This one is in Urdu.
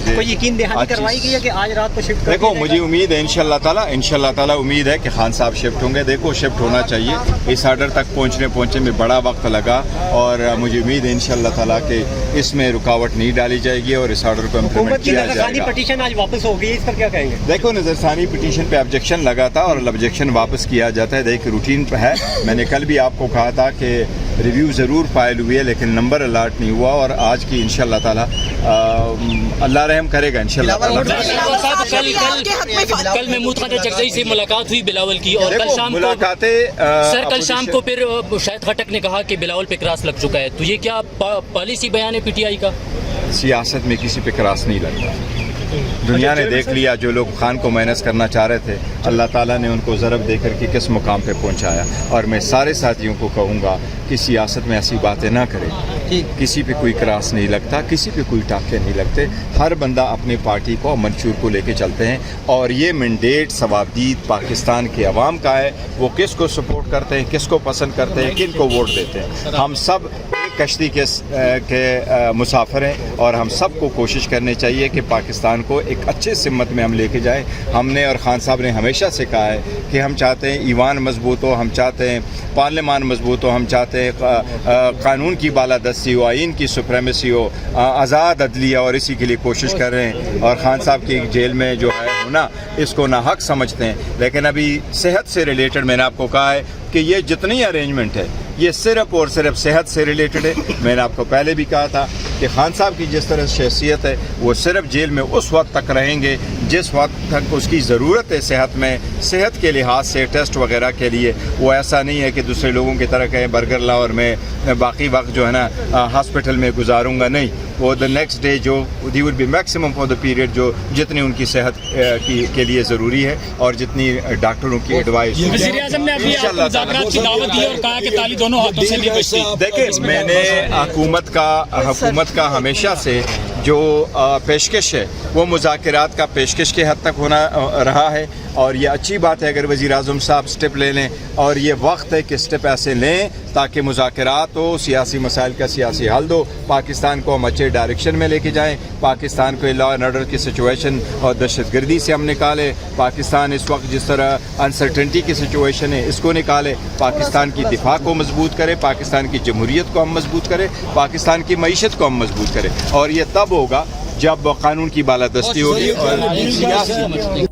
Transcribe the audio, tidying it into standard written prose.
چیزیں کوئی یقین دہانی کروائی گئی ہے کہ آج رات کو شفٹ دیکھو مجھے امید ہے انشاءاللہ تعالیٰ امید ہے کہ خان صاحب شفٹ ہوں گے. دیکھو شفٹ ہونا چاہیے. اس آرڈر تک پہنچنے میں بڑا وقت لگا اور مجھے امید ہے انشاءاللہ تعالیٰ کہ اس میں رکاوٹ نہیں ڈالی جائے گی اور اس آرڈر کو امپلیمنٹ کیا جائے گا. پٹیشن آج واپس ہو گئی ہے، اس پر کیا کہیں گے؟ دیکھو نظر ثانی پٹیشن پہ آبجیکشن لگا تھا اور آبجیکشن واپس کیا جاتا ہے. دیکھ روٹین پہ ہے. میں نے کل بھی آپ کو کہا تھا کہ ریویو ضرور فائل ہوئی ہے لیکن نمبر الاٹ نہیں ہوا اور آج کی انشاءاللہ تعالیٰ اللہ رحم کرے گا انشاءاللہ تعالیٰ. کل محمود خان چکزئی سے ملاقات ہوئی بلاول کی اور کل شام ملاقاتیں کل شام کو پھر شاہد خٹک نے کہا کہ بلاول پہ کراس لگ چکا ہے. تو یہ کیا پالیسی بیان ہے پی ٹی آئی کا؟ سیاست میں کسی پہ کراس نہیں لگتا. دنیا نے دیکھ لیا جو لوگ خان کو مائنس کرنا چاہ رہے تھے اللہ تعالیٰ نے ان کو ضرب دے کر کے کس مقام پہ پہنچایا. اور میں سارے ساتھیوں کو کہوں گا کہ سیاست میں ایسی باتیں نہ کریں. کسی پہ کوئی کراس نہیں لگتا، کسی پہ کوئی ٹاکے نہیں لگتے. ہر بندہ اپنی پارٹی کو منشور کو لے کے چلتے ہیں اور یہ مینڈیٹ ثوابدید پاکستان کے عوام کا ہے. وہ کس کو سپورٹ کرتے ہیں، کس کو پسند کرتے ہیں، کن کو ووٹ دیتے ہیں. ہم سب ایک کشتی کے مسافر ہیں اور ہم سب کو کوشش کرنی چاہیے کہ پاکستان کو ایک اچھے سمت میں ہم لے کے جائیں. ہم نے اور خان صاحب نے ہمیشہ سے کہا ہے کہ ہم چاہتے ہیں ایوان مضبوط ہو، ہم چاہتے ہیں پارلیمان مضبوط ہو، ہم چاہتے ہیں قانون کی بالادستی ہو، آئین کی سپریمیسی ہو، آزاد عدلیہ، اور اسی کے لیے کوشش کر رہے ہیں. اور خان صاحب کی جیل میں جو ہے ہونا اس کو ناحق سمجھتے ہیں. لیکن ابھی صحت سے ریلیٹڈ میں نے آپ کو کہا ہے کہ یہ جتنی ارینجمنٹ ہے یہ صرف اور صرف صحت سے ریلیٹڈ ہے. میں نے آپ کو پہلے بھی کہا تھا کہ خان صاحب کی جس طرح شخصیت ہے وہ صرف جیل میں اس وقت تک رہیں گے جس وقت تک اس کی ضرورت ہے صحت میں، صحت کے لحاظ سے ٹیسٹ وغیرہ کے لیے. وہ ایسا نہیں ہے کہ دوسرے لوگوں کی طرح کہیں برگر لاؤ اور میں باقی وقت جو ہے نا ہاسپٹل میں گزاروں گا. نہیں، وہ دا نیکسٹ ڈے جو دی will be maximum for the period جو جتنی ان کی صحت کے لیے ضروری ہے اور جتنی ڈاکٹروں کی ایڈوائس. وزیر اعظم نے ابھی مذاکرات کی دعوت دی اور کہا کہ تالی دونوں ہاتھوں سے نہیں بچتی. دیکھیں میں نے حکومت کا ہمیشہ سے جو پیشکش ہے وہ مذاکرات کا پیشکش کے حد تک ہونا رہا ہے اور یہ اچھی بات ہے اگر وزیر اعظم صاحب سٹیپ لے لیں اور یہ وقت ہے کہ سٹیپ ایسے لیں تاکہ مذاکرات ہو، سیاسی مسائل کا سیاسی حل دو، پاکستان کو ہم اچھے ڈائریکشن میں لے کے جائیں، پاکستان کو لا اینڈ آرڈر کی سچویشن اور دہشت گردی سے ہم نکالے. پاکستان اس وقت جس طرح انسرٹنٹی کی سچویشن ہے اس کو نکالے، پاکستان کی دفاع کو مضبوط کرے، پاکستان کی جمہوریت کو ہم مضبوط کرے، پاکستان کی معیشت کو ہم مضبوط کرے. اور یہ تب ہوگا جب قانون کی بالادستی ہوگی اور سیاسی